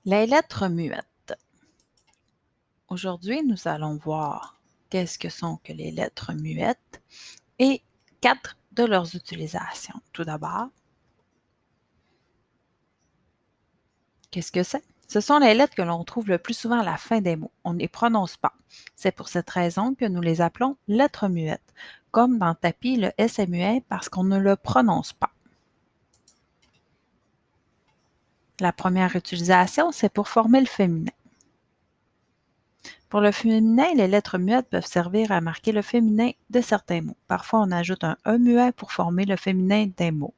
Les lettres muettes. Aujourd'hui, nous allons voir qu'est-ce que sont que les lettres muettes et 4 de leurs utilisations. Tout d'abord, qu'est-ce que c'est? Ce sont les lettres que l'on trouve le plus souvent à la fin des mots. On ne les prononce pas. C'est pour cette raison que nous les appelons lettres muettes, comme dans tapis, le S est muet parce qu'on ne le prononce pas. La première utilisation, c'est pour former le féminin. Pour le féminin, les lettres muettes peuvent servir à marquer le féminin de certains mots. Parfois, on ajoute un E muet pour former le féminin d'un mot.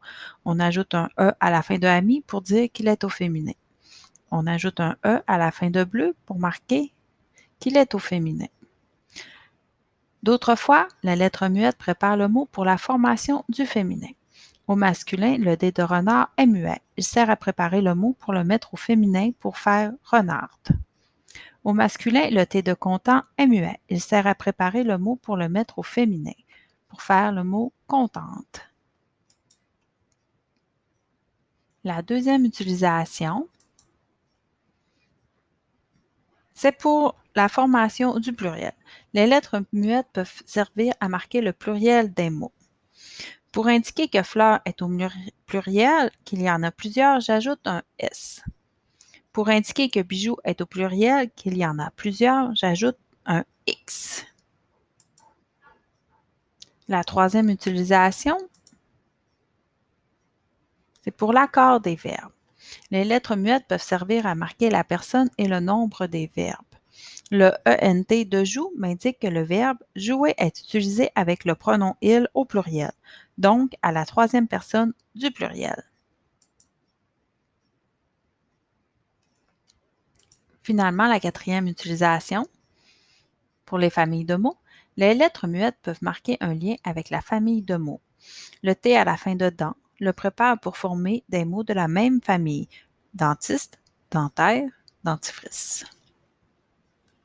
On ajoute un E à la fin de ami pour dire qu'il est au féminin. On ajoute un E à la fin de bleu pour marquer qu'il est au féminin. D'autres fois, la lettre muette prépare le mot pour la formation du féminin. Au masculin, le D de renard est muet. Il sert à préparer le mot pour le mettre au féminin pour faire renarde. Au masculin, le T de content est muet. Il sert à préparer le mot pour le mettre au féminin, pour faire le mot contente. La deuxième utilisation, c'est pour la formation du pluriel. Les lettres muettes peuvent servir à marquer le pluriel des mots. Pour indiquer que fleur est au pluriel, qu'il y en a plusieurs, j'ajoute un S. Pour indiquer que bijou est au pluriel, qu'il y en a plusieurs, j'ajoute un X. La troisième utilisation, c'est pour l'accord des verbes. Les lettres muettes peuvent servir à marquer la personne et le nombre des verbes. Le ENT de joue m'indique que le verbe jouer est utilisé avec le pronom il au pluriel, donc à la troisième personne du pluriel. Finalement, la quatrième utilisation, pour les familles de mots, les lettres muettes peuvent marquer un lien avec la famille de mots. Le T à la fin de dent le prépare pour former des mots de la même famille: dentiste, dentaire, dentifrice.